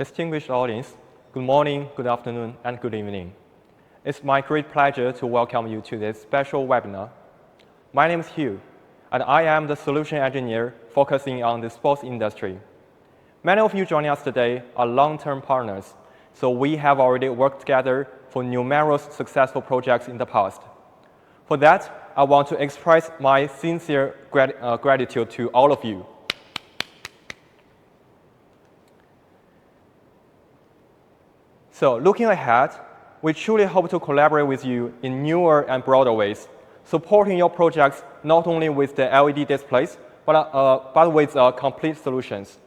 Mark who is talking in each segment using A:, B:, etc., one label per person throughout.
A: distinguished audience, good morning, good afternoon, and good evening. It's my great pleasure to welcome you to this special webinar. My name is Hugh, and I am the solution engineer focusing on the sports industry. Many of you joining us today are long-term partners, so we have already worked together for numerous successful projects in the past. For that, I want to express my sincere gratitude to all of you. So, looking ahead, we truly hope to collaborate with you in newer and broader ways, supporting your projects not only with the LED displays, but with complete solutions.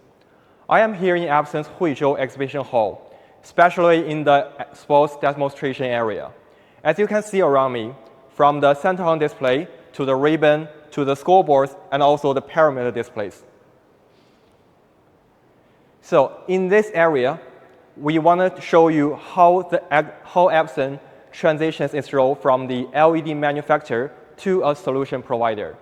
A: I am here in Absen's Huizhou Exhibition Hall, especially in the sports demonstration area. As you can see around me, from the center-hung display to the ribbon to the scoreboards and also the perimeter displays. So in this area, we want to show you how Absen transitions its role from the LED manufacturer to a solution provider.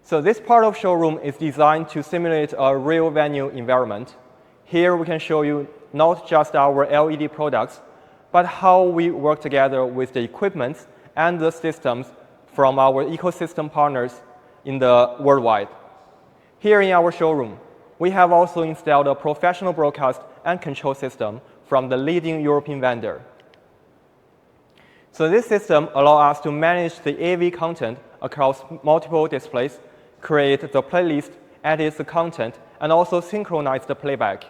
A: So this part of showroom is designed to simulate a real venue environment. Here we can show you not just our LED products, but how we work together with the equipment and the systems from our ecosystem partners in the worldwide. Here in our showroom, we have also installed a professional broadcast and control system from the leading European vendor. So this system allows us to manage the AV content across multiple displays, create the playlist, edit the content, and also synchronize the playback.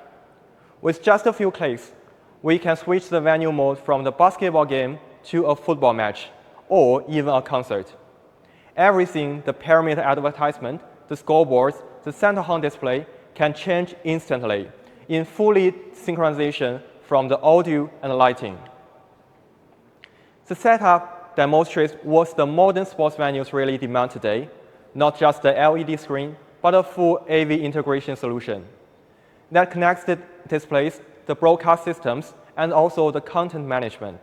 A: With just a few clicks, we can switch the venue mode from the basketball game to a football match, or even a concert. Everything, the perimeter advertisement, the scoreboards, the center-hung display, can change instantly in fully synchronization from the audio and lighting. The setup demonstrates what the modern sports venues really demand today, not just the LED screen, but a full AV integration solution that connects the displays, the broadcast systems, and also the content management.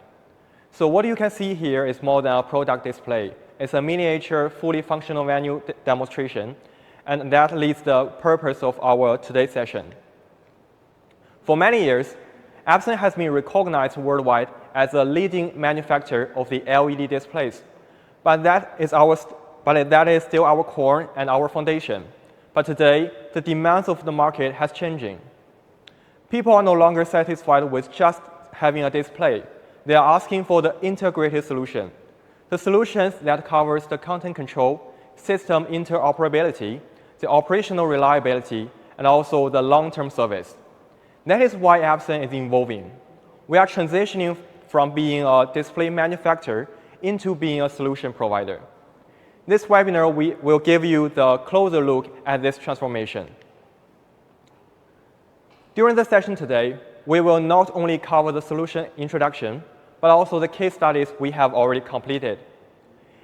A: So what you can see here is more than a product display. It's a miniature, fully functional venue demonstration, and that leads the purpose of our today's session. For many years, Absen has been recognized worldwide as a leading manufacturer of the LED displays, but that is still our core and our foundation. But today, the demands of the market has changing. People are no longer satisfied with just having a display. They are asking for the integrated solution. The solutions that covers the content control, system interoperability, the operational reliability, and also the long-term service. That is why Absen is evolving. We are transitioning from being a display manufacturer into being a solution provider. This webinar will give you the closer look at this transformation. During the session today, we will not only cover the solution introduction, but also the case studies we have already completed.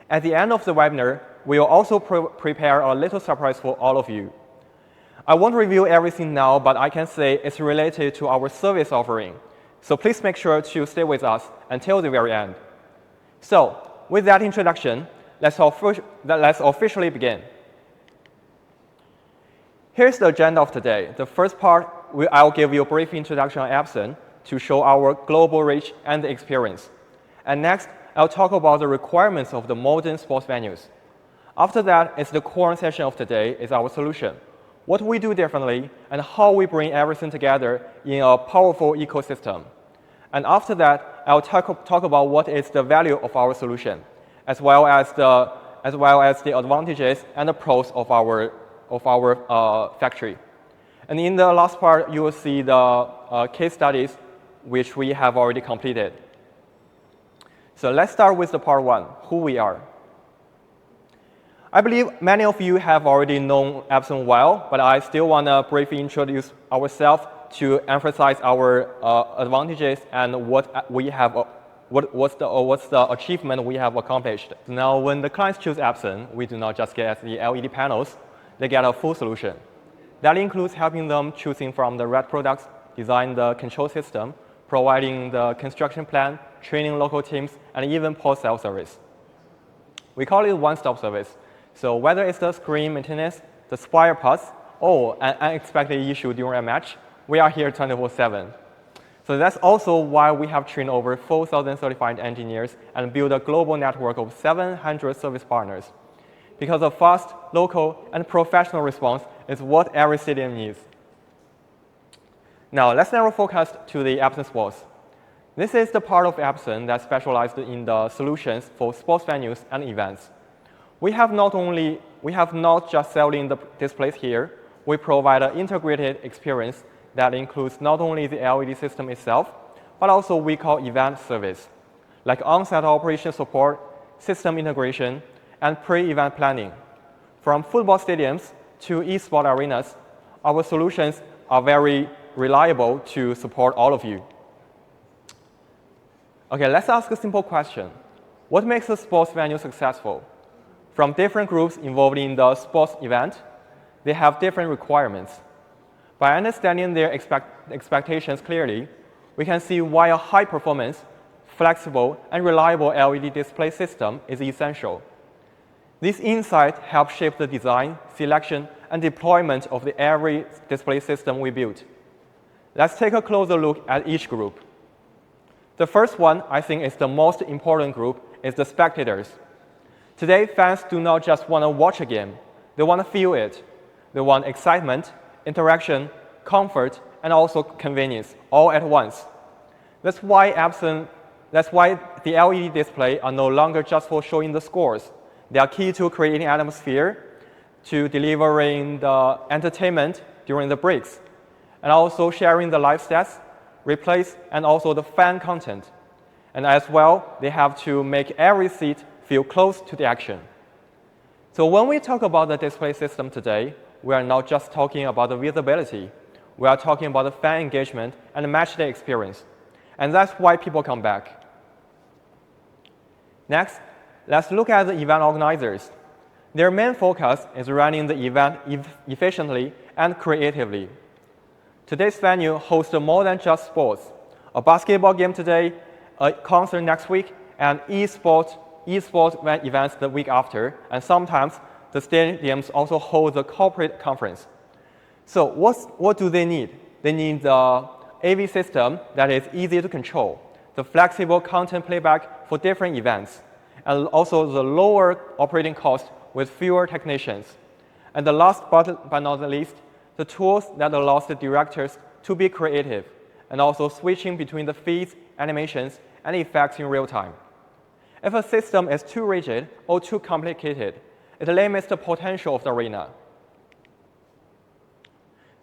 A: At the end of the webinar, we will also prepare a little surprise for all of you. I won't reveal everything now, but I can say it's related to our service offering. So please make sure to stay with us until the very end. So, with that introduction, let's officially begin. Here's the agenda of today. The first part, I'll give you a brief introduction on Absen to show our global reach and experience. And next, I'll talk about the requirements of the modern sports venues. After that, it's the core session of today is our solution. What we do differently and how we bring everything together in a powerful ecosystem. And after that, I'll talk about what is the value of our solution, as well as the advantages and the pros of our factory. And in the last part, you will see the case studies which we have already completed. So let's start with the part one, who we are. I believe many of you have already known Absen well, but I still want to briefly introduce ourselves to emphasize our advantages and what's the achievement we have accomplished. Now, when the clients choose Absen, we do not just get the LED panels, they get a full solution. That includes helping them choosing from the right products, design the control system, providing the construction plan, training local teams, and even post-sale service. We call it one-stop service. So whether it's the screen maintenance, the spare parts, or an unexpected issue during a match, we are here 24/7. So that's also why we have trained over 4,000 certified engineers and built a global network of 700 service partners. Because a fast, local, and professional response is what every stadium needs. Now, let's narrow focus to the Absen Sports. This is the part of Absen that specialized in the solutions for sports venues and events. We have not just selling the displays here, we provide an integrated experience that includes not only the LED system itself, but also we call event service, like on-site operation support, system integration, and pre-event planning. From football stadiums to e-sport arenas, our solutions are very reliable to support all of you. Okay, let's ask a simple question. What makes a sports venue successful? From different groups involved in the sports event, they have different requirements. By understanding their expectations clearly, we can see why a high-performance, flexible, and reliable LED display system is essential. This insight helps shape the design, selection, and deployment of every display system we built. Let's take a closer look at each group. The first one, I think, is the most important group, is the spectators. Today, fans do not just want to watch a game, they want to feel it. They want excitement, interaction, comfort, and also convenience, all at once. That's why the LED display are no longer just for showing the scores. They are key to creating atmosphere, to delivering the entertainment during the breaks, and also sharing the live stats, replays, and also the fan content. And as well, they have to make every seat feel close to the action. So when we talk about the display system today, we are not just talking about the visibility. We are talking about the fan engagement and the matchday experience. And that's why people come back. Next, let's look at the event organizers. Their main focus is running the event efficiently and creatively. Today's venue hosts more than just sports. A basketball game today, a concert next week, and e-sport events the week after, and sometimes the stadiums also hold the corporate conference. So what do they need? They need the AV system that is easy to control, the flexible content playback for different events, and also the lower operating cost with fewer technicians. And the last but not the least, the tools that allows the directors to be creative and also switching between the feeds, animations, and effects in real time. If a system is too rigid or too complicated, it limits the potential of the arena.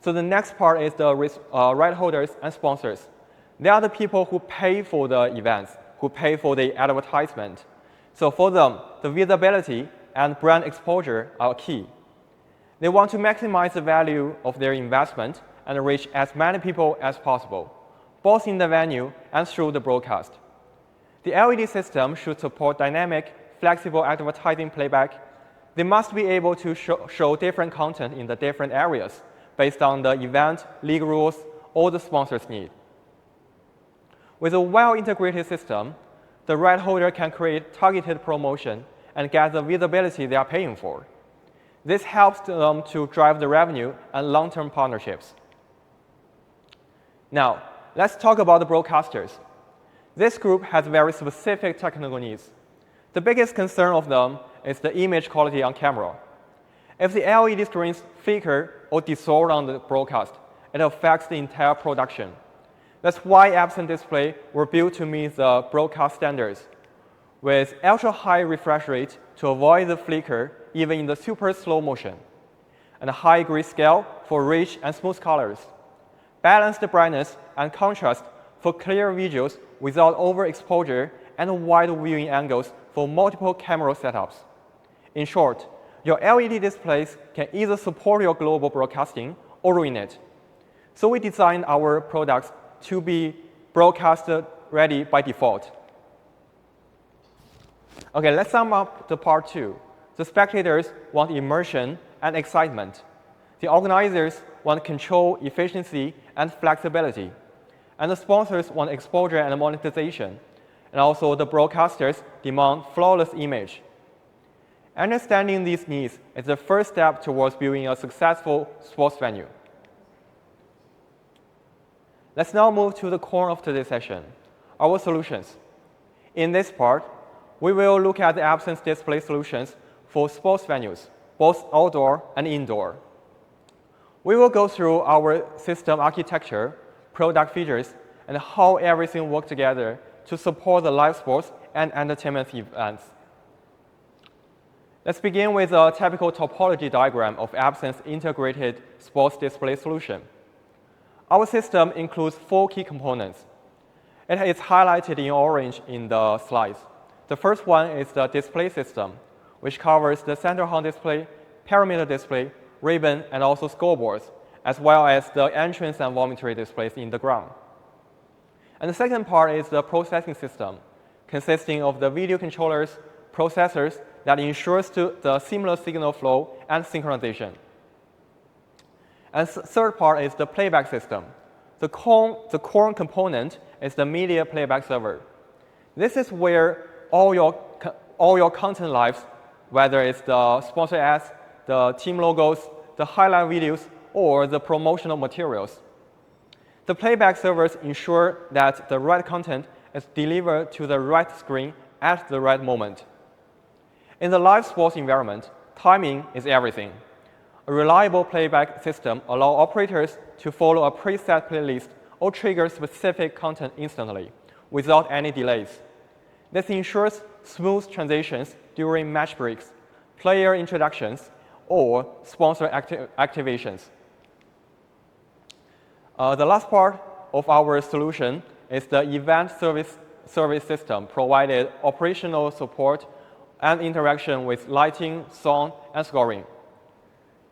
A: So the next part is the right holders and sponsors. They are the people who pay for the events, who pay for the advertisement. So for them, the visibility and brand exposure are key. They want to maximize the value of their investment and reach as many people as possible, both in the venue and through the broadcast. The LED system should support dynamic, flexible advertising playback. They must be able to show different content in the different areas based on the event, league rules, or the sponsor's need. With a well-integrated system, the right holder can create targeted promotion and get the visibility they are paying for. This helps them to drive the revenue and long-term partnerships. Now, let's talk about the broadcasters. This group has very specific technical needs. The biggest concern of them is the image quality on camera. If the LED screens flicker or distort on the broadcast, it affects the entire production. That's why Absen displays were built to meet the broadcast standards, with ultra-high refresh rate to avoid the flicker even in the super slow motion, and a high grayscale for rich and smooth colors, balanced brightness and contrast for clear visuals without overexposure, and wide viewing angles for multiple camera setups. In short, your LED displays can either support your global broadcasting or ruin it. So we designed our products to be broadcast ready by default. Okay, let's sum up the part 2. The spectators want immersion and excitement. The organizers want control, efficiency, and flexibility. And the sponsors want exposure and monetization. And also the broadcasters demand flawless image. Understanding these needs is the first step towards building a successful sports venue. Let's now move to the core of today's session, our solutions. In this part, we will look at the Absen's display solutions for sports venues, both outdoor and indoor. We will go through our system architecture, product features, and how everything works together to support the live sports and entertainment events. Let's begin with a typical topology diagram of Absen's integrated sports display solution. Our system includes 4 key components. It is highlighted in orange in the slides. The first one is the display system, which covers the center hung display, perimeter display, ribbon, and also scoreboards, as well as the entrance and vomitory displays in the ground. And the second part is the processing system, consisting of the video controllers, processors that ensures the seamless signal flow and synchronization. And third part is the playback system. The core component is the media playback server. This is where all your content lives, whether it's the sponsor ads, the team logos, the highlight videos, or the promotional materials. The playback servers ensure that the right content is delivered to the right screen at the right moment. In the live sports environment, timing is everything. A reliable playback system allows operators to follow a preset playlist or trigger specific content instantly, without any delays. This ensures smooth transitions during match breaks, player introductions, or sponsor activations. The last part of our solution is the event service system, provided operational support and interaction with lighting, sound, and scoring.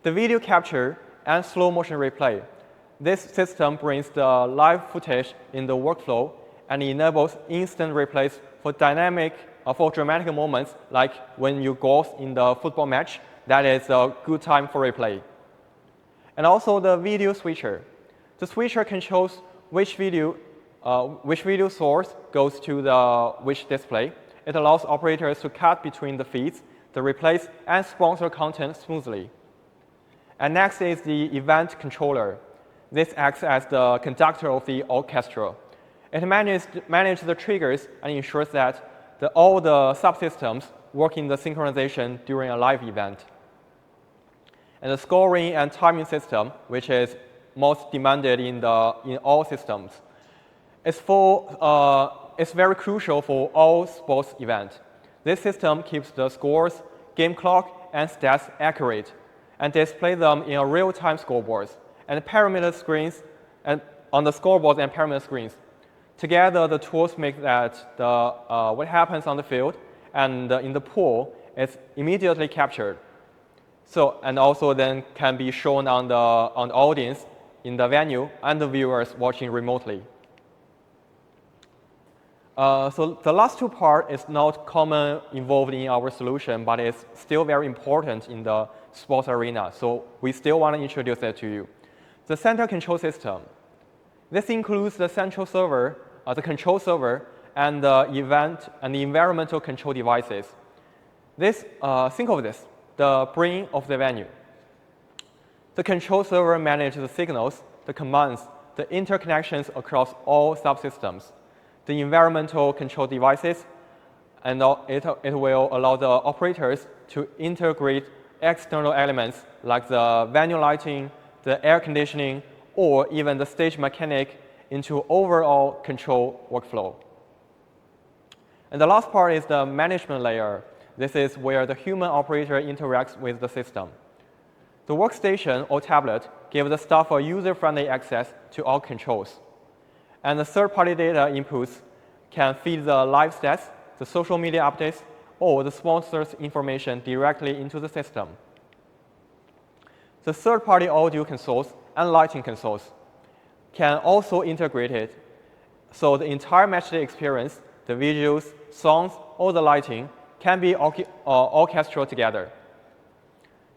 A: The video capture and slow motion replay. This system brings the live footage in the workflow and enables instant replays for dramatic moments, like when you goal in the football match. That is a good time for replay. And also the video switcher. The switcher controls which video source goes to which display. It allows operators to cut between the feeds, the replays, and sponsor content smoothly. And next is the event controller. This acts as the conductor of the orchestra. It manages the triggers and ensures that all the subsystems work in the synchronization during a live event. And the scoring and timing system, which is most demanded in all systems, is very crucial for all sports events. This system keeps the scores, game clock, and stats accurate, and display them in a real-time scoreboards and perimeter screens, and on the scoreboards and perimeter screens. Together, the tools make that what happens on the field and in the pool is immediately captured. So, and also then can be shown on the audience in the venue and the viewers watching remotely. So the last two part is not common involved in our solution, but it's still very important in the sports arena. So we still want to introduce it to you. The center control system. This includes the central server, the control server, and the event and the environmental control devices. Think of this, the brain of the venue. The control server manages the signals, the commands, the interconnections across all subsystems. The environmental control devices, and it will allow the operators to integrate external elements like the venue lighting, the air conditioning, or even the stage mechanic into overall control workflow. And the last part is the management layer. This is where the human operator interacts with the system. The workstation or tablet gives the staff a user-friendly access to all controls. And the third-party data inputs can feed the live stats, the social media updates, or the sponsor's information directly into the system. The third-party audio consoles and lighting consoles can also integrate it, so the entire matchday experience, the visuals, songs, or the lighting can be orchestrated together.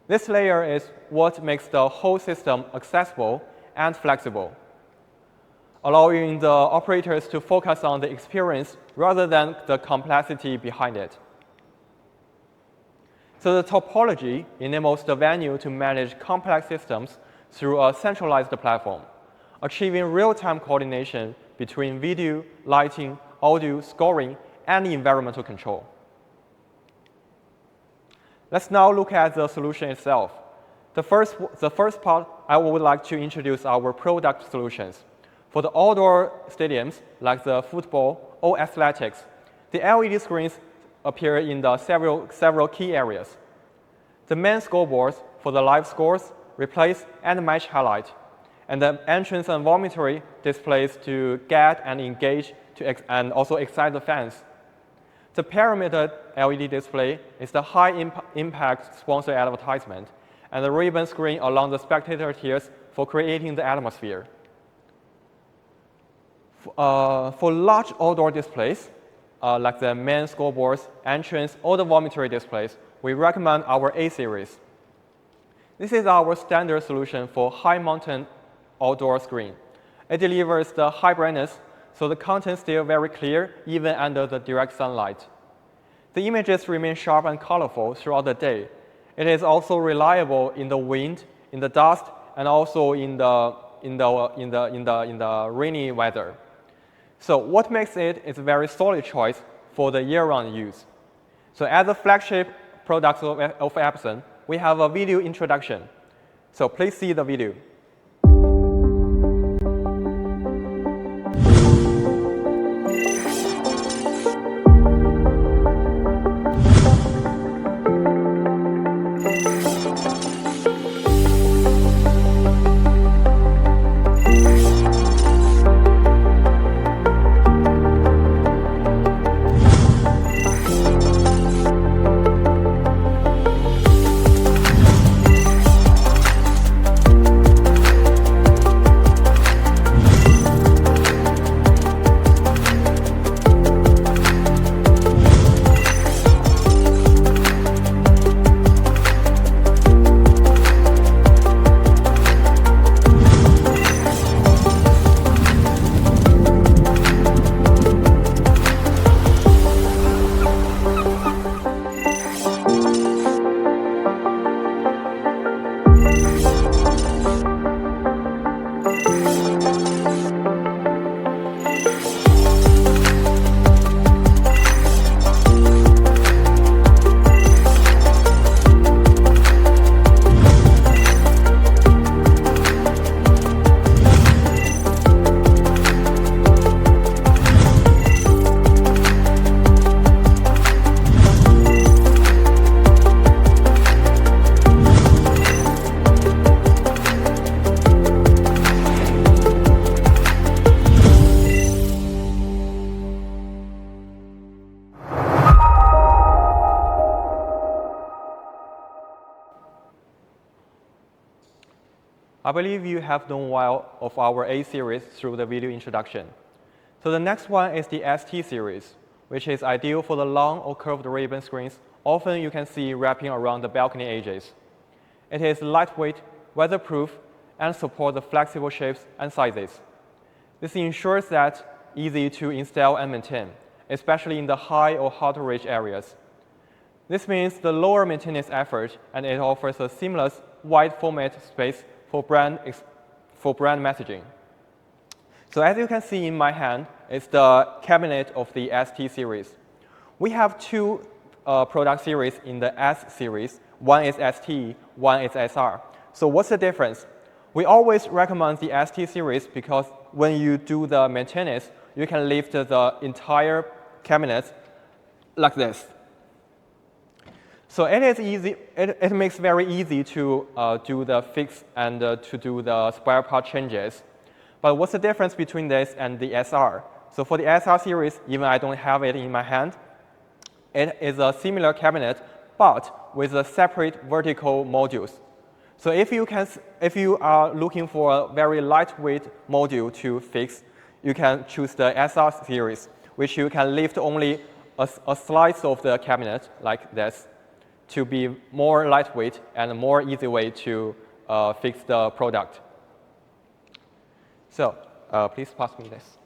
A: This layer is what makes the whole system accessible and flexible, allowing the operators to focus on the experience rather than the complexity behind it. So the topology enables the venue to manage complex systems through a centralized platform, achieving real-time coordination between video, lighting, audio, scoring, and environmental control. Let's now look at the solution itself. The first part, I would like to introduce our product solutions. For the outdoor stadiums, like the football or athletics, the LED screens appear in the several key areas. The main scoreboards for the live scores, replays, and match highlight, and the entrance and vomitory displays to get and engage and also excite the fans. The perimeter LED display is the high-impact sponsor advertisement, and the ribbon screen along the spectator tiers for creating the atmosphere. For large outdoor displays, like the main scoreboards, entrance, or the vomitory displays, we recommend our A series. This is our standard solution for high-mountain outdoor screen. It delivers the high brightness, so the content is still very clear even under the direct sunlight. The images remain sharp and colorful throughout the day. It is also reliable in the wind, in the dust, and also in the rainy weather. So what makes it is a very solid choice for the year-round use. So as a flagship product of Absen, we have a video introduction. So please see the video. I believe you have known well of our A series through the video introduction. So the next one is the ST series, which is ideal for the long or curved ribbon screens often you can see wrapping around the balcony edges. It is lightweight, weatherproof, and supports the flexible shapes and sizes. This ensures that easy to install and maintain, especially in the high or hot-rich areas. This means the lower maintenance effort, and it offers a seamless, wide format space for brand messaging. So as you can see in my hand, it's the cabinet of the ST series. We have two product series in the S series. One is ST, one is SR. So what's the difference? We always recommend the ST series because when you do the maintenance, you can lift the entire cabinet like this. So it is easy. It makes very easy to do the fix and to do the spare part changes. But what's the difference between this and the SR? So for the SR series, even I don't have it in my hand, it is a similar cabinet, but with a separate vertical modules. So if you are looking for a very lightweight module to fix, you can choose the SR series, which you can lift only a slice of the cabinet like this, to be more lightweight and a more easy way to fix the product. So please pass me this.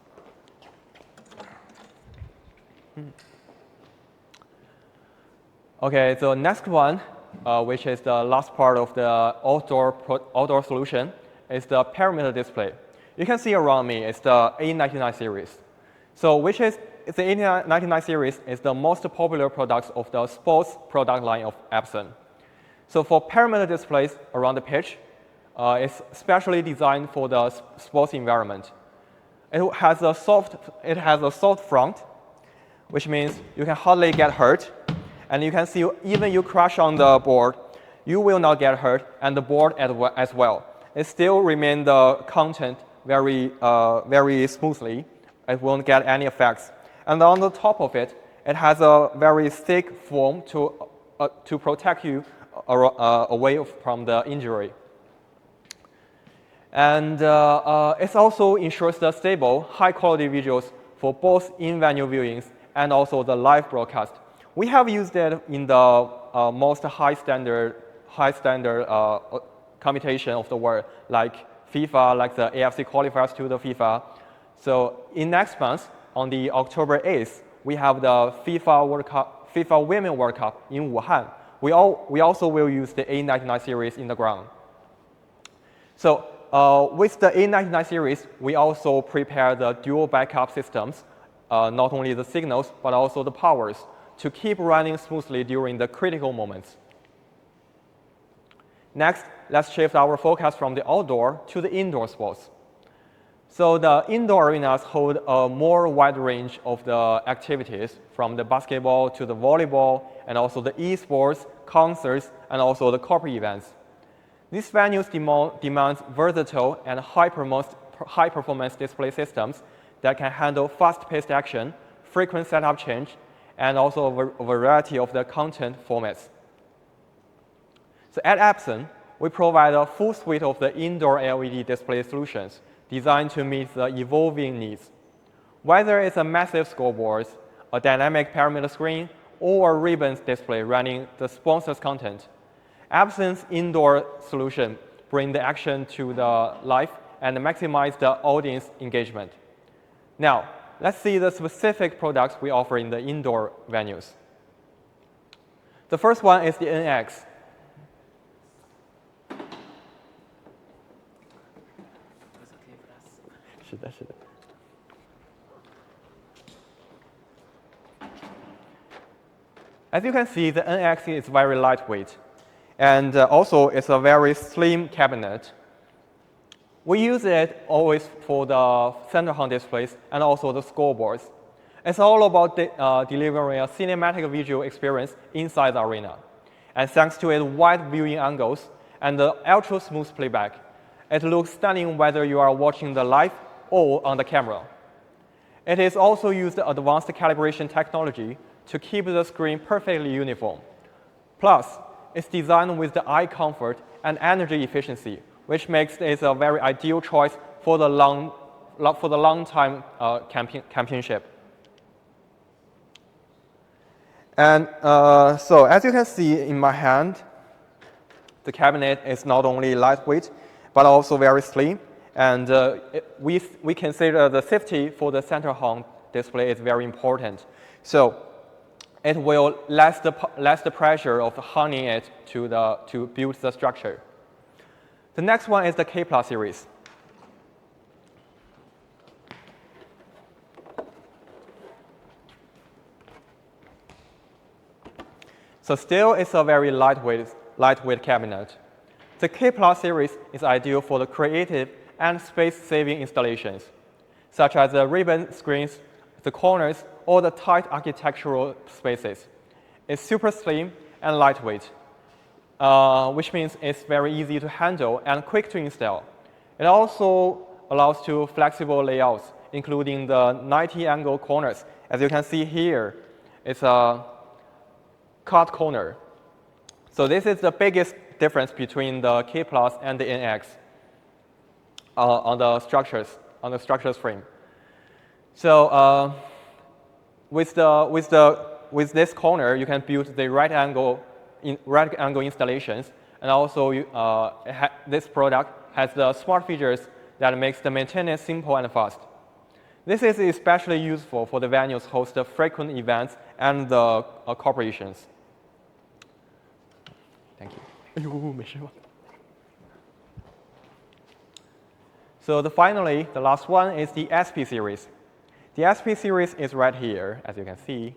A: Okay, the next one, which is the last part of the outdoor solution, is the perimeter display. you can see around me is the A99 series. So which is the A99 series is the most popular product of the sports product line of Absen. So for perimeter displays around the pitch, it's specially designed for the sports environment. It has a soft front, which means you can hardly get hurt. And you can see even you crash on the board, you will not get hurt, and the board as well. It still remains the content very smoothly. It won't get any effects. And on the top of it, it has a very thick foam to protect you away from the injury. And it also ensures the stable, high-quality visuals for both in-venue viewings and also the live broadcast. We have used it in the most high standard computation of the world, like FIFA, like the AFC qualifiers to the FIFA. So in next month, on the October 8th, we have the FIFA Women World Cup in Wuhan. We also will use the A99 series in the ground. So with the A99 series, we also prepare the dual backup systems, not only the signals, but also the powers, to keep running smoothly during the critical moments. Next, let's shift our focus from the outdoor to the indoor sports. So the indoor arenas hold a more wide range of the activities, from the basketball to the volleyball, and also the esports, concerts, and also the corporate events. These venues demand versatile and high-performance display systems that can handle fast-paced action, frequent setup change, and also a variety of the content formats. So at Absen, we provide a full suite of the indoor LED display solutions designed to meet the evolving needs. Whether it's a massive scoreboard, a dynamic perimeter screen, or a ribbon display running the sponsor's content, Absen's indoor solution bring the action to the life and maximize the audience engagement. Now, let's see the specific products we offer in the indoor venues. The first one is the NX. As you can see, the NX is very lightweight, and also it's a very slim cabinet. We use it always for the center hung displays and also the scoreboards. It's all about delivering a cinematic visual experience inside the arena. And thanks to its wide viewing angles and the ultra-smooth playback, it looks stunning whether you are watching the live or on the camera. It is also used advanced calibration technology to keep the screen perfectly uniform. Plus, it's designed with the eye comfort and energy efficiency, which makes it a very ideal choice for the long-time championship. And so, as you can see in my hand, the cabinet is not only lightweight, but also very slim. And we consider the safety for the center hung display is very important. So it will less the pressure of hanging it to build the structure. The next one is the K+ series. So still, it's a very lightweight cabinet. The K+ series is ideal for the creative and space-saving installations, such as the ribbon screens, the corners, or the tight architectural spaces. It's super slim and lightweight, which means it's very easy to handle and quick to install. It also allows to flexible layouts, including the 90-angle corners. As you can see here, it's a cut corner. So this is the biggest difference between the K+ and the NX on the structures frame. So with this corner, you can build the right angle installations, and also this product has the smart features that makes the maintenance simple and fast. This is especially useful for the venues host the frequent events and the corporations. Thank you. So finally, the last one is the SP series. The SP series is right here, as you can see.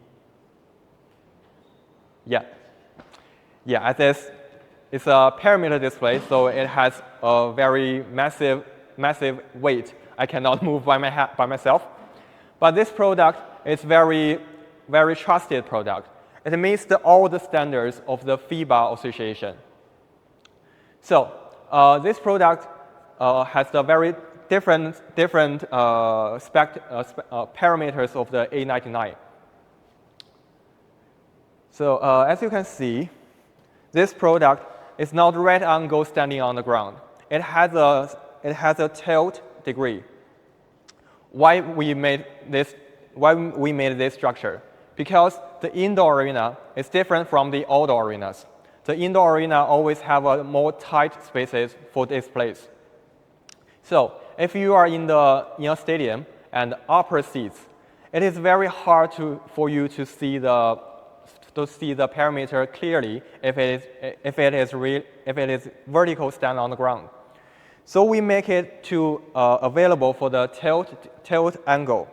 A: Yeah, it's a parameter display, so it has a very massive weight. I cannot move by myself. But this product is very trusted product. It meets all the standards of the FIBA association. So this product has the very different parameters of the A99. So as you can see, this product is not right angle standing on the ground. It has a tilt degree. Why we made this structure? Because the indoor arena is different from the outdoor arenas. The indoor arena always have a more tight spaces for displays. So if you are in a stadium and upper seats, it is very hard for you to see the parameter clearly if it is vertical stand on the ground. So we make it available for the tilt angle.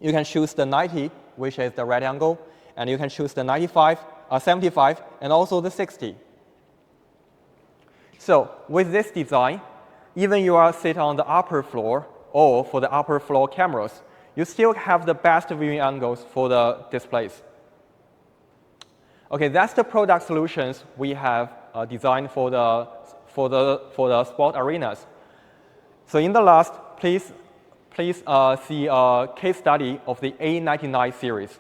A: You can choose the 90, which is the right angle, and you can choose the 75, and also the 60. So with this design, even you are sit on the upper floor or for the upper floor cameras, you still have the best viewing angles for the displays. Okay, that's the product solutions we have designed for the sport arenas. So in the last, please see a case study of the A99 series.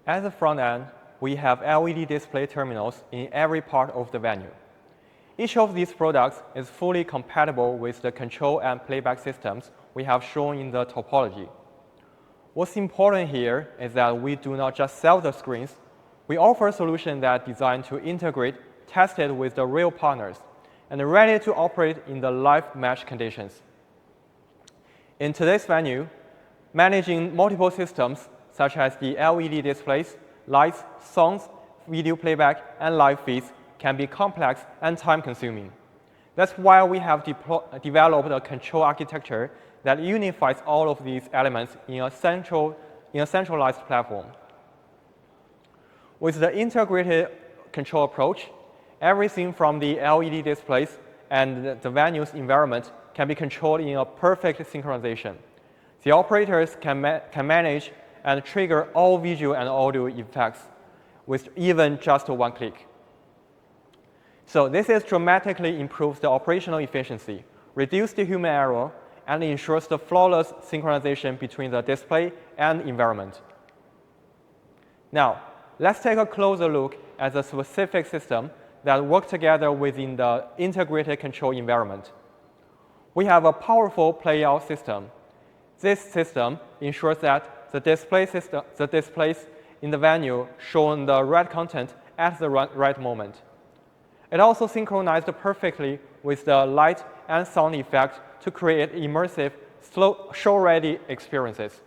A: At the front end, we have LED display terminals in every part of the venue. Each of these products is fully compatible with the control and playback systems we have shown in the topology. What's important here is that we do not just sell the screens. We offer a solution that is designed to integrate, tested with the real partners, and ready to operate in the live match conditions. In today's venue, managing multiple systems such as the LED displays, lights, sounds, video playback, and live feeds can be complex and time-consuming. That's why we have developed a control architecture that unifies all of these elements in a centralized platform. With the integrated control approach, everything from the LED displays and the venue's environment can be controlled in a perfect synchronization. The operators can manage and trigger all visual and audio effects with even just one click. So this is dramatically improves the operational efficiency, reduces the human error, and ensures the flawless synchronization between the display and environment. Now, let's take a closer look at the specific system that work together within the integrated control environment. We have a powerful playout system. This system ensures that the displays in the venue show the right content at the right moment. It also synchronized perfectly with the light and sound effect to create immersive, show-ready experiences.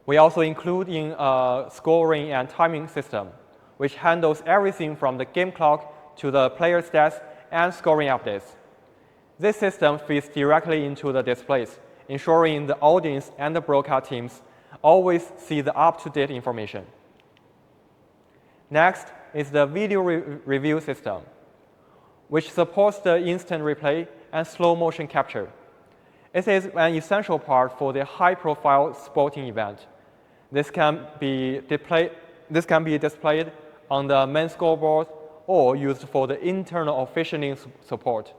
A: We also include in a scoring and timing system, which handles everything from the game clock to the player stats and scoring updates. This system fits directly into the displays, ensuring the audience and the broadcast teams always see the up-to-date information. Next is the video review system, which supports the instant replay and slow motion capture. It is an essential part for the high-profile sporting event. This can be displayed on the main scoreboard or used for the internal officiating support.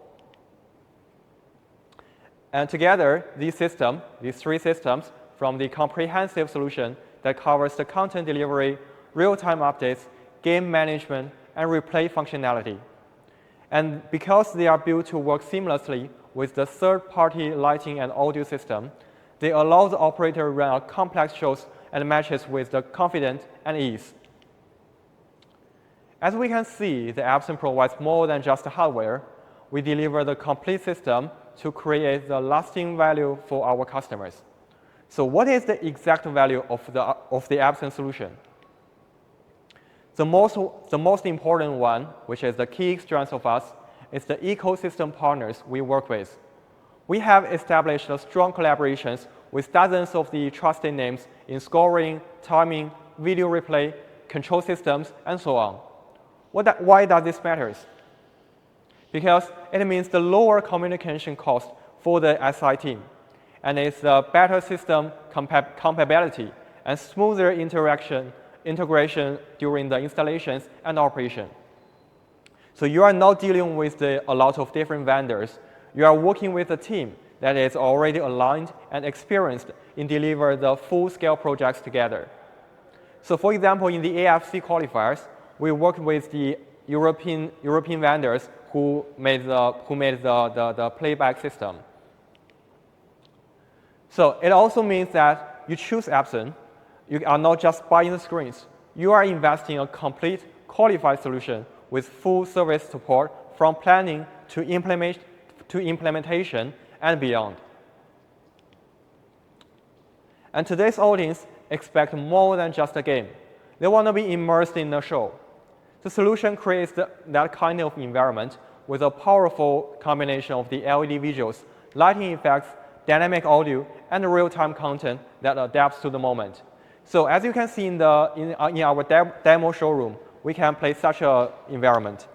A: And together, these three systems, from the comprehensive solution that covers the content delivery, real-time updates, game management, and replay functionality. And because they are built to work seamlessly with the third-party lighting and audio system, they allow the operator to run complex shows and matches with the confidence and ease. As we can see, the Absen provides more than just hardware. We deliver the complete system to create the lasting value for our customers. So what is the exact value of the Absen solution? The most important one, which is the key strength of us, is the ecosystem partners we work with. We have established strong collaborations with dozens of the trusted names in scoring, timing, video replay, control systems, and so on. Why does this matter? Because it means the lower communication cost for the SI team, and it's a better system compatibility and smoother integration during the installations and operation. So you are not dealing with a lot of different vendors. You are working with a team that is already aligned and experienced in deliver the full-scale projects together. So for example, in the AFC qualifiers, we worked with the European vendors who made the playback system. So it also means that you choose Absen, you are not just buying the screens. You are investing in a complete qualified solution with full service support from planning to implementation and beyond. And today's audience expect more than just a game. They want to be immersed in the show. The solution creates that kind of environment with a powerful combination of the LED visuals, lighting effects, dynamic audio, and real-time content that adapts to the moment. So as you can see in our demo showroom, we can play such an environment.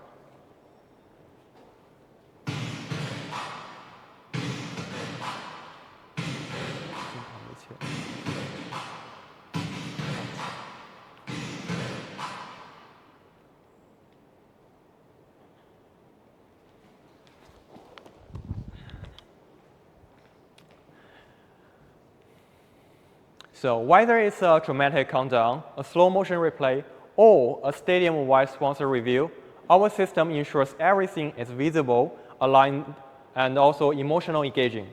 A: So whether it's a dramatic countdown, a slow motion replay, or a stadium-wide sponsor review, our system ensures everything is visible, aligned, and also emotionally engaging.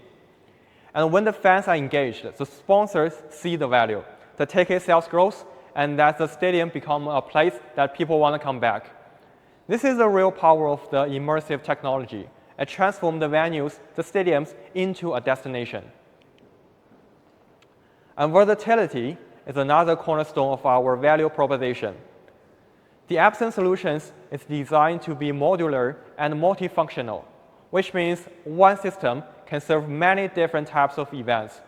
A: And when the fans are engaged, the sponsors see the value. The ticket sales grows, and that the stadium becomes a place that people want to come back. This is the real power of the immersive technology. It transforms the venues, the stadiums, into a destination. And versatility is another cornerstone of our value proposition. The Absen solutions is designed to be modular and multifunctional, which means one system can serve many different types of events.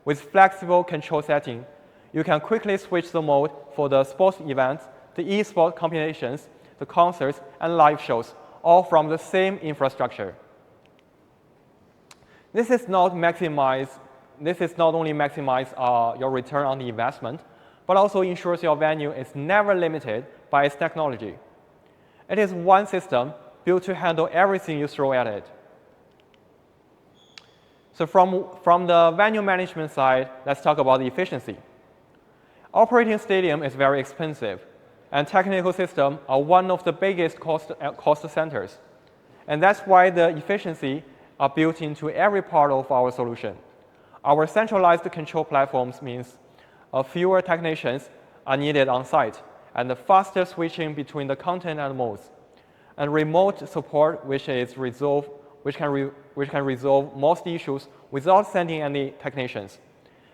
A: With flexible control setting, you can quickly switch the mode for the sports events, the e-sport competitions, the concerts, and live shows, all from the same infrastructure. This is not only maximize your return on the investment, but also ensures your venue is never limited by its technology. It is one system built to handle everything you throw at it. So from the venue management side, let's talk about the efficiency. Operating a stadium is very expensive, and technical systems are one of the biggest cost centers. And that's why the efficiency are built into every part of our solution. Our centralized control platforms means fewer technicians are needed on site, and the faster switching between the content and modes, and remote support which can resolve most issues without sending any technicians.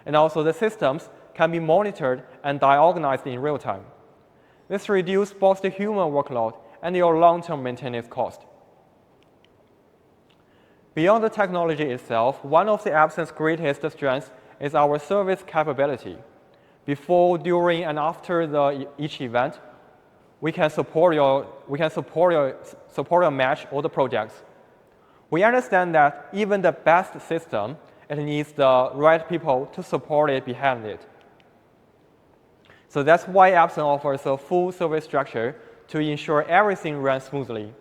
A: And also the systems can be monitored and diorganized in real time. This reduces both the human workload and your long-term maintenance cost. Beyond the technology itself, one of the Absen's greatest strengths is our service capability. Before, during, and after each event, we can support your match or the projects. We understand that even the best system, it needs the right people to support it behind it. So that's why Absen offers a full service structure to ensure everything runs smoothly,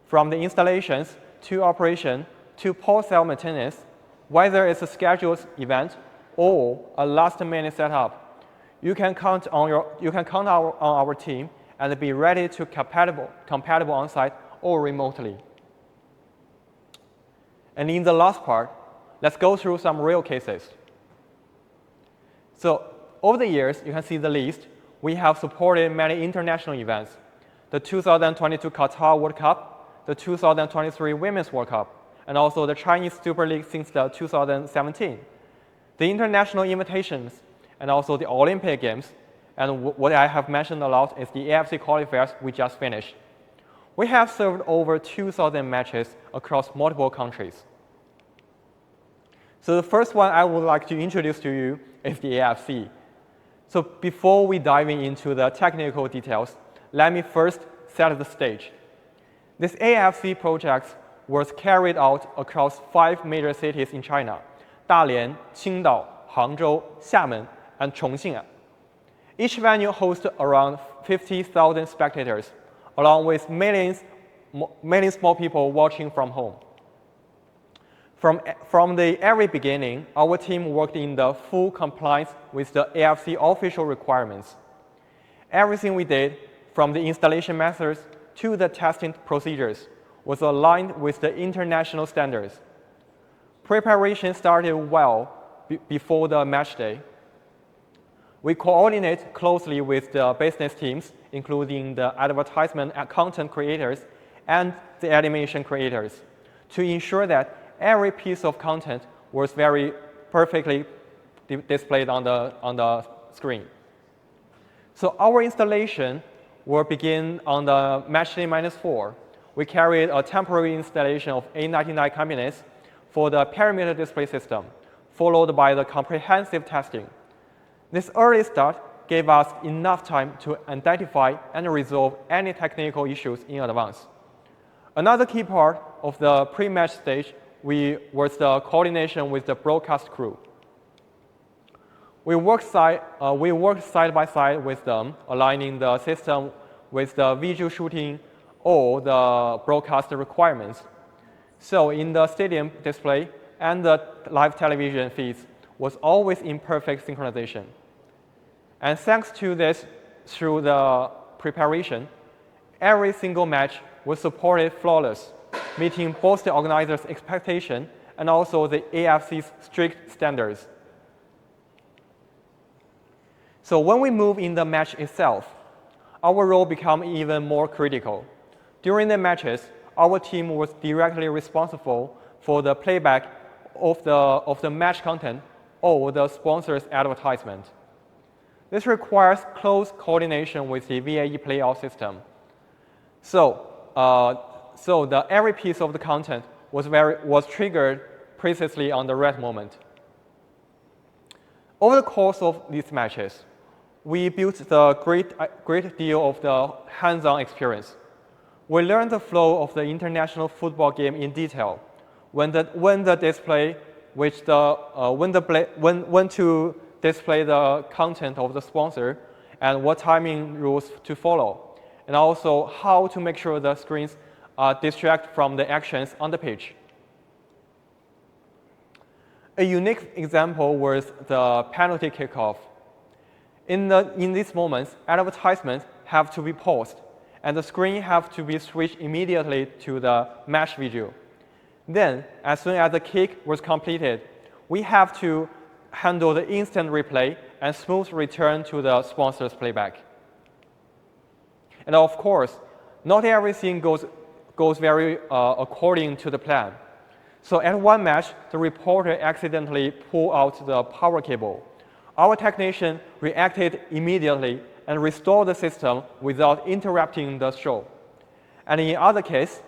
A: from the installations to operation to post-sale maintenance, whether it's a scheduled event or a last-minute setup. You can count on our team and be ready to compatible on-site or remotely. And in the last part, let's go through some real cases. So over the years, you can see the list. We have supported many international events: the 2022 Qatar World Cup, the 2023 Women's World Cup, and also the Chinese Super League since the 2017, the international invitations, and also the Olympic Games. And what I have mentioned a lot is the AFC qualifiers we just finished. We have served over 2,000 matches across multiple countries. So the first one I would like to introduce to you is the AFC. So before we dive into the technical details, let me first set the stage. This AFC project was carried out across 5 major cities in China: Dalian, Qingdao, Hangzhou, Xiamen, and Chongqing. Each venue hosts around 50,000 spectators, along with millions more people watching from home. From the very beginning, our team worked in the full compliance with the AFC official requirements. Everything we did, from the installation methods to the testing procedures, was aligned with the international standards. Preparation started well before the match day. We coordinate closely with the business teams, including the advertisement and content creators and the animation creators, to ensure that every piece of content was very perfectly displayed on the screen. So our installation will begin on the match day -4. We carried a temporary installation of A99 cabinets for the perimeter display system, followed by the comprehensive testing. This early start gave us enough time to identify and resolve any technical issues in advance. Another key part of the pre-match stage was the coordination with the broadcast crew. We worked side by side with them, aligning the system with the visual shooting or the broadcast requirements. So in the stadium display and the live television feeds was always in perfect synchronization. And thanks to this, through the preparation, every single match was supported flawless, meeting both the organizers' expectation and also the AFC's strict standards. So when we move in the match itself, our role became even more critical. During the matches, our team was directly responsible for the playback of the match content or the sponsor's advertisement. This requires close coordination with the VAE playout system. So every piece of the content was triggered precisely on the right moment. Over the course of these matches, we built the great deal of the hands-on experience. We learned the flow of the international football game in detail, when to display the content of the sponsor, and what timing rules to follow, and also how to make sure the screens distract from the actions on the page. A unique example was the penalty kickoff. In these moments, advertisements have to be paused, and the screen have to be switched immediately to the match video. Then, as soon as the kick was completed, we have to handle the instant replay and smooth return to the sponsor's playback. And of course, not everything goes very according to the plan. So at one match, the reporter accidentally pulled out the power cable. Our technician reacted immediately and restored the system without interrupting the show. And in other case,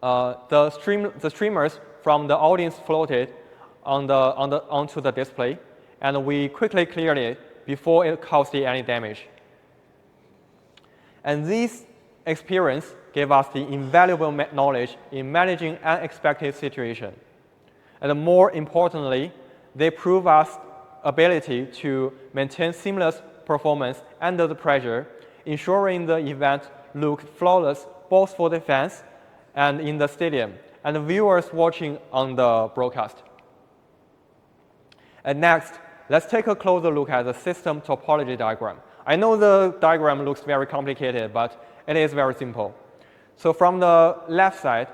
A: the streamers from the audience floated onto the display, and we quickly cleared it before it caused any damage. And this experience gave us the invaluable knowledge in managing unexpected situations. And more importantly, they prove us ability to maintain seamless performance under the pressure, ensuring the event looked flawless both for the fans and in the stadium, and the viewers watching on the broadcast. And next, let's take a closer look at the system topology diagram. I know the diagram looks very complicated, but it is very simple. So from the left side,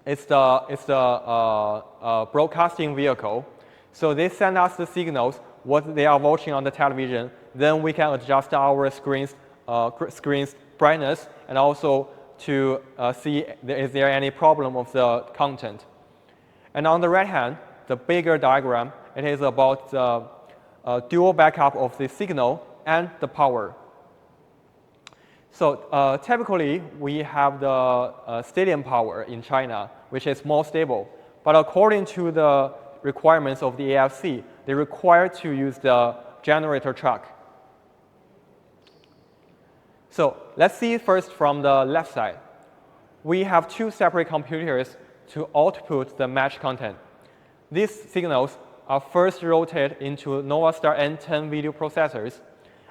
A: it's the broadcasting vehicle. So they send us the signals, what they are watching on the television. Then we can adjust our screen's brightness and also to see is there any problem of the content. And on the right hand, the bigger diagram, it is about the dual backup of the signal and the power. So typically, we have the stadium power in China, which is more stable. But according to the requirements of the AFC, they require to use the generator truck. So let's see first from the left side. We have two separate computers to output the match content. These signals are first routed into Novastar N10 video processors,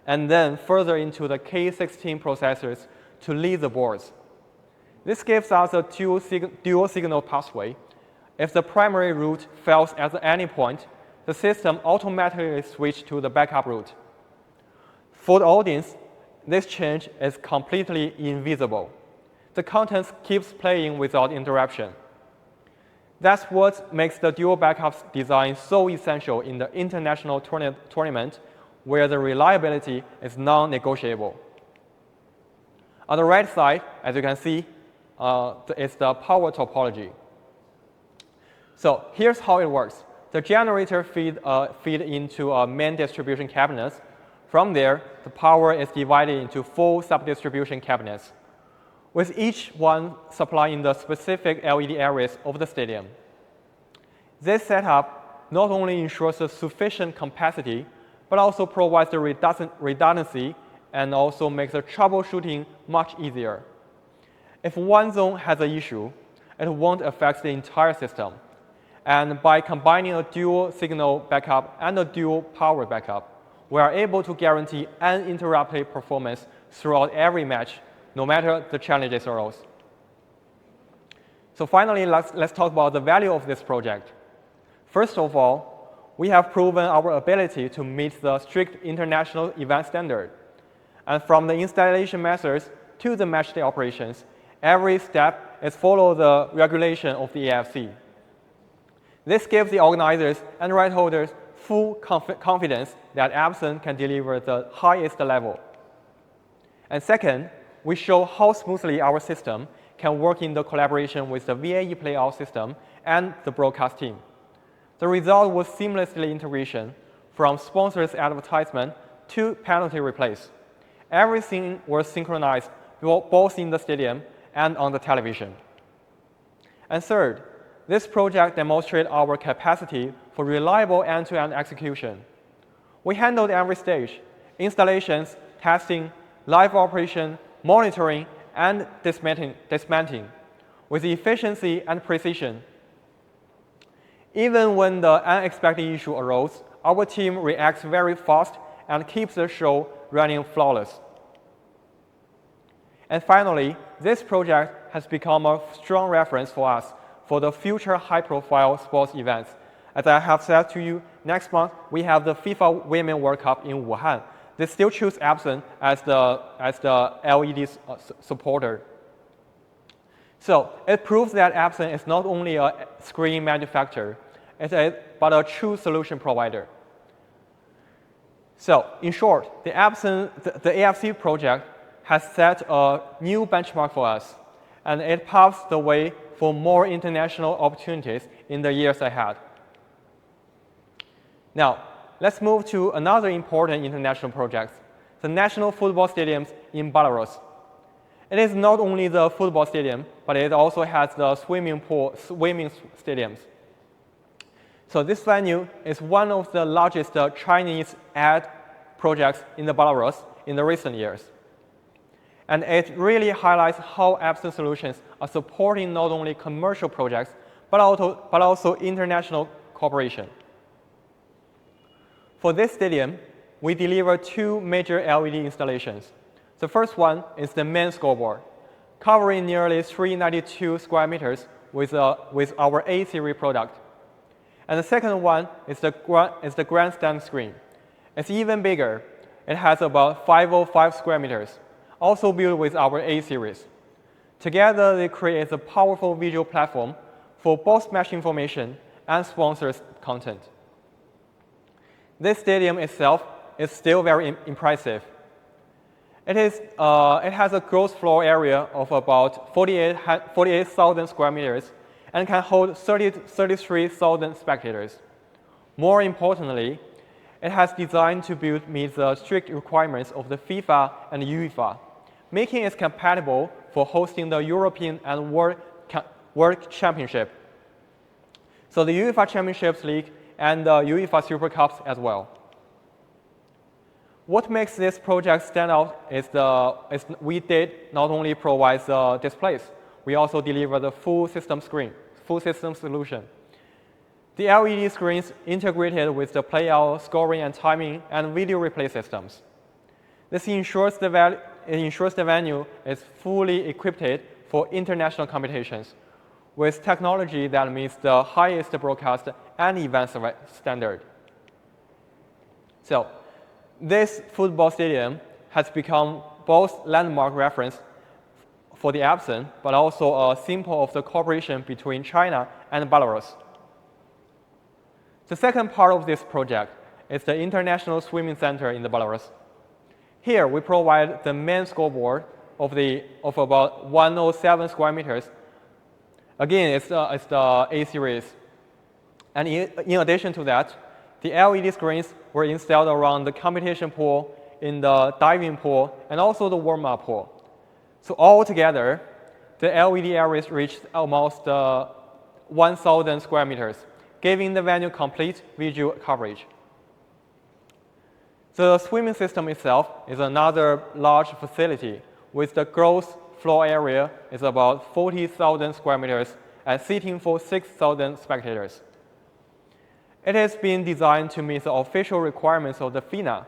A: and then further into the K16 processors to lead the boards. This gives us a dual signal pathway. If the primary route fails at any point, the system automatically switches to the backup route. For the audience, this change is completely invisible. The content keeps playing without interruption. That's what makes the dual backup design so essential in the international tournament, where the reliability is non-negotiable. On the right side, as you can see, is the power topology. So here's how it works. The generator feed into a main distribution cabinet. From there, the power is divided into 4 sub-distribution cabinets, with each one supplying the specific LED areas of the stadium. This setup not only ensures a sufficient capacity, but also provides the redundancy and also makes the troubleshooting much easier. If one zone has an issue, it won't affect the entire system. And by combining a dual signal backup and a dual power backup, we are able to guarantee uninterrupted performance throughout every match, no matter the challenges arose. So finally, let's talk about the value of this project. First of all, we have proven our ability to meet the strict international event standard. And from the installation methods to the matchday operations, every step is follow the regulation of the AFC. This gives the organizers and right holders full confidence that Absen can deliver the highest level. And second, we show how smoothly our system can work in the collaboration with the VAE playout system and the broadcast team. The result was seamlessly integration from sponsors' advertisement to penalty replays. Everything was synchronized both in the stadium and on the television. And third, this project demonstrates our capacity for reliable end-to-end execution. We handled every stage: installations, testing, live operation, monitoring, and dismantling with efficiency and precision. Even when the unexpected issue arose, our team reacts very fast and keeps the show running flawless. And finally, this project has become a strong reference for us for the future high-profile sports events. As I have said to you, next month we have the FIFA Women's World Cup in Wuhan. They still choose Absen as the LED supporter. So it proves that Absen is not only a screen manufacturer, but a true solution provider. So in short, the AFC project has set a new benchmark for us, and it paves the way for more international opportunities in the years ahead. Now, let's move to another important international project, the national football stadiums in Belarus. It is not only the football stadium, but it also has the swimming stadiums. So this venue is one of the largest Chinese ad projects in the Belarus in the recent years. And it really highlights how Absen solutions are supporting not only commercial projects, but also international cooperation. For this stadium, we deliver two major LED installations. The first one is the main scoreboard, covering nearly 392 square meters with our A-series product. And the second one is the grandstand screen. It's even bigger. It has about 505 square meters, also built with our A-series. Together, they create a powerful visual platform for both match information and sponsors content. This stadium itself is still very impressive. It has a gross floor area of about 48,000 square meters and can hold 33,000 spectators. More importantly, it has designed to meet the strict requirements of the FIFA and UEFA, making it compatible for hosting the European and World Championship. So the UEFA Championships League and the UEFA Super Cups as well. What makes this project stand out is we did not only provide the displays, we also deliver the full system solution. The LED screens integrated with the playout, scoring and timing, and video replay systems. This ensures the venue is fully equipped for international competitions with technology that meets the highest broadcast and event standard. So, this football stadium has become both landmark reference for the Absen, but also a symbol of the cooperation between China and Belarus. The second part of this project is the International Swimming Center in the Belarus. Here, we provide the main scoreboard of about 107 square meters. Again, it's the A-series. And in addition to that, the LED screens were installed around the competition pool, in the diving pool, and also the warm-up pool. So altogether, the LED areas reached almost 1,000 square meters, giving the venue complete visual coverage. The swimming system itself is another large facility with the gross floor area is about 40,000 square meters and seating for 6,000 spectators. It has been designed to meet the official requirements of the FINA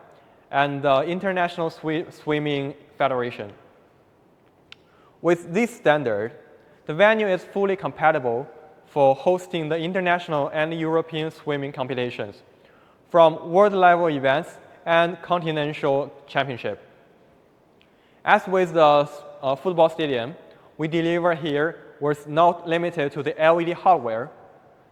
A: and the International Swimming Federation. With this standard, the venue is fully compatible for hosting the international and European swimming competitions, from world-level events and continental championship. As with the football stadium, we deliver here was not limited to the LED hardware.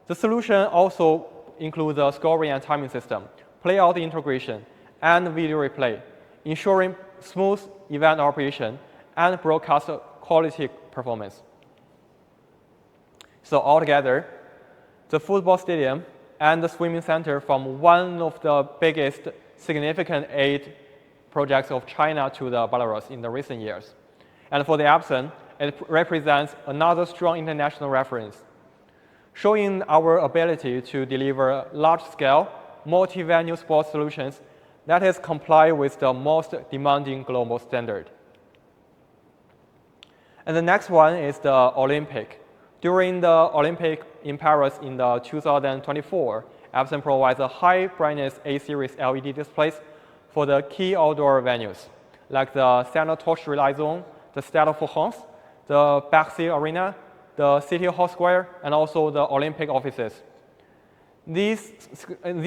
A: The solution also includes the scoring and timing system, playout integration, and video replay, ensuring smooth event operation and broadcast quality performance. So altogether, the football stadium and the swimming center form one of the biggest significant aid projects of China to the Belarus in the recent years. And for the Absen, it represents another strong international reference, showing our ability to deliver large-scale, multi-venue sports solutions that is comply with the most demanding global standard. And the next one is the Olympic. During the Olympic in Paris in 2024, Absen provides a high-brightness A-series LED displays for the key outdoor venues, like the Center Torch Relay Zone, the Stade de France, the Bercy Arena, the City Hall Square, and also the Olympic offices. These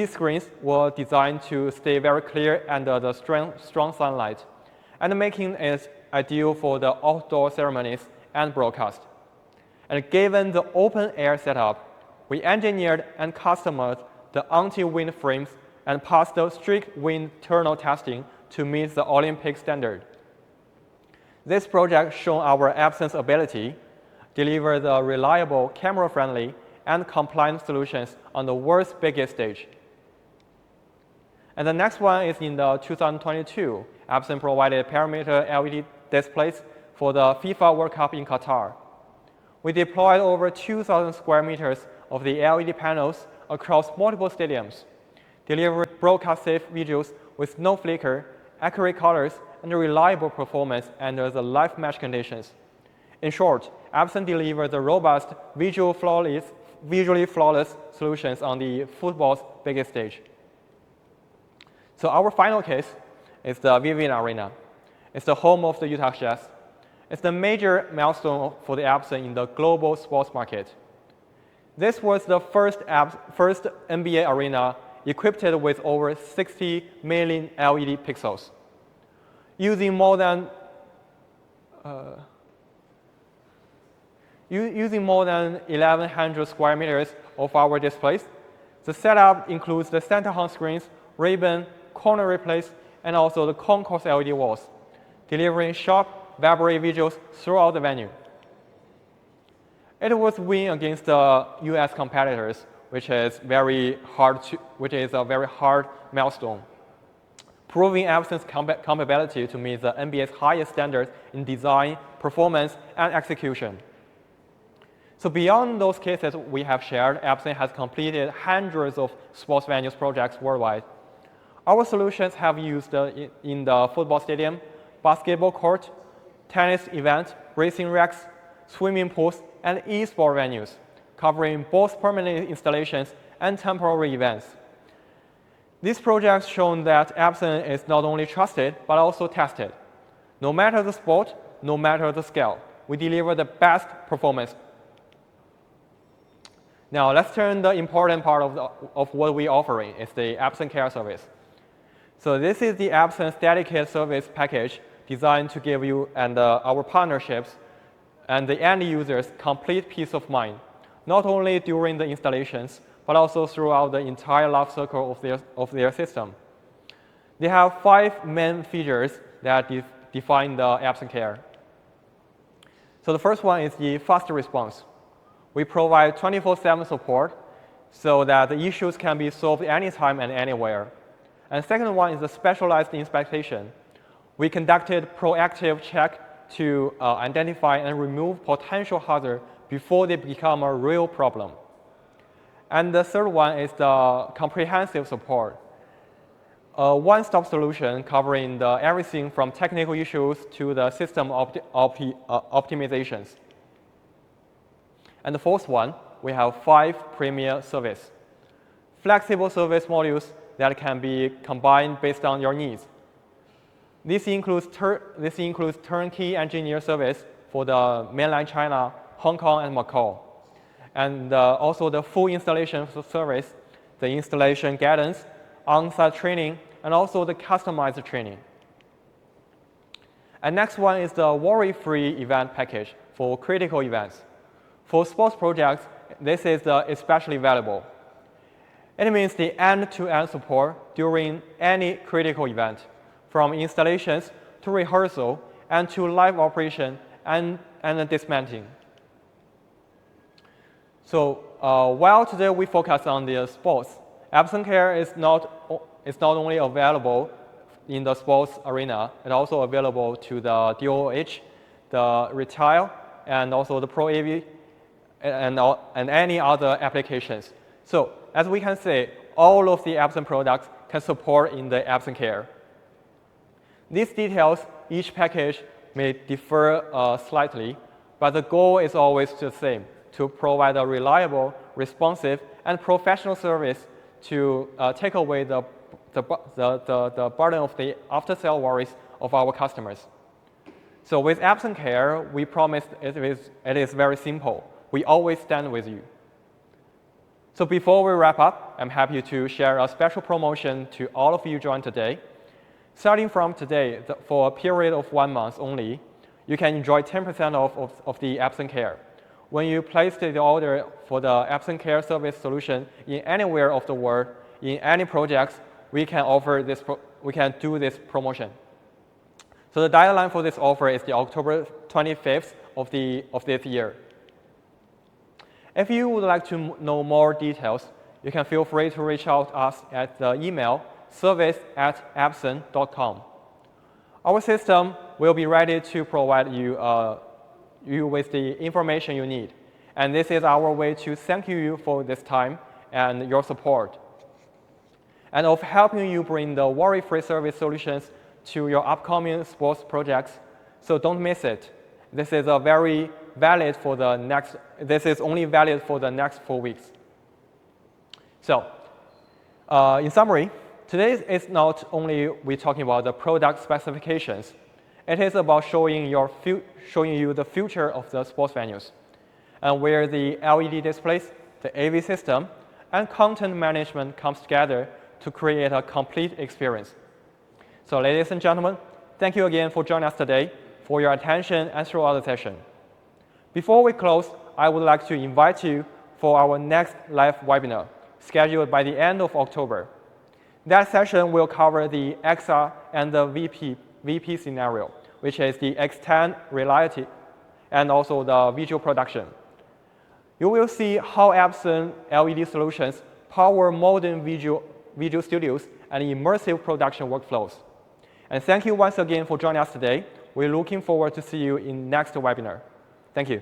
A: screens were designed to stay very clear under the strong sunlight, and making it ideal for the outdoor ceremonies and broadcast. And given the open-air setup, we engineered and customized the anti-wind frames and passed the strict wind tunnel testing to meet the Olympic standard. This project shows our Absen's ability to deliver the reliable, camera-friendly, and compliant solutions on the world's biggest stage. And the next one is in the 2022. Absen provided parameter LED displays for the FIFA World Cup in Qatar. We deployed over 2,000 square meters of the LED panels across multiple stadiums, delivering broadcast-safe visuals with no flicker, accurate colors, and reliable performance under the live match conditions. In short, Absen delivered the robust, visually flawless solutions on the football's biggest stage. So our final case is the Vivint Arena. It's the home of the Utah Jazz. It's the major milestone for the Absen in the global sports market. This was the first NBA arena equipped with over 60 million LED pixels. Using more than 1,100 square meters of our displays, the setup includes the center hung screens, ribbon, corner replays, and also the concourse LED walls, delivering sharp, vibrant visuals throughout the venue. It was win against the US competitors, which is a very hard milestone, proving Absen's compatibility to meet the NBA's highest standards in design, performance, and execution. So beyond those cases we have shared, Absen has completed hundreds of sports venues projects worldwide. Our solutions have used in the football stadium, basketball court, tennis event, racing racks, swimming pools, and e-sport venues, covering both permanent installations and temporary events. These projects show that Absen is not only trusted, but also tested. No matter the sport, no matter the scale, we deliver the best performance. Now let's turn the important part of what we're offering is the Absen Care service. So this is the Absen's dedicated service package designed to give you and our partnerships and the end users complete peace of mind, not only during the installations, but also throughout the entire life cycle of their system. They have 5 main features that define the Absen Care. So the first one is the fast response. We provide 24/7 support so that the issues can be solved anytime and anywhere. And the second one is the specialized inspection. We conducted proactive check to identify and remove potential hazards before they become a real problem. And the third one is the comprehensive support. A one-stop solution covering everything from technical issues to the system optimizations. And the fourth one, we have 5 premier service. Flexible service modules that can be combined based on your needs. This includes turnkey engineer service for the mainland China, Hong Kong, and Macau. And also the full installation service, the installation guidance, on-site training, and also the customized training. And next one is the worry-free event package for critical events. For sports projects, this is especially valuable. It means the end-to-end support during any critical event, from installations to rehearsal and to live operation and dismantling. So while today we focus on the sports, Absen Care is not only available in the sports arena, it's also available to the DOH, the retail, and also the Pro AV, and any other applications. So as we can see, all of the Absen products can support in the Absen Care. These details, each package may differ slightly, but the goal is always the same, to provide a reliable, responsive, and professional service to take away the burden of the after-sale worries of our customers. So with Absen Care, we promise it is very simple. We always stand with you. So before we wrap up, I'm happy to share a special promotion to all of you joined today. Starting from today, for a period of 1 month only, you can enjoy 10% off of the Absen Care. When you place the order for the Absen Care service solution in anywhere of the world, in any projects, we can do this promotion. So the deadline for this offer is the October 25th of this year. If you would like to know more details, you can feel free to reach out to us at the email service@absen.com. Our system will be ready to provide you with the information you need. And this is our way to thank you for this time and your support, and of helping you bring the worry-free service solutions to your upcoming sports projects. So don't miss it. This is only valid for the next 4 weeks. So, in summary, today is not only we talking about the product specifications. It is about showing you the future of the sports venues, and where the LED displays, the AV system, and content management comes together to create a complete experience. So ladies and gentlemen, thank you again for joining us today, for your attention and throughout the session. Before we close, I would like to invite you for our next live webinar, scheduled by the end of October. That session will cover the XR and the VP scenario, which is the extended reality and also the visual production. You will see how Absen LED solutions power modern visual studios and immersive production workflows. And thank you once again for joining us today. We're looking forward to see you in next webinar. Thank you.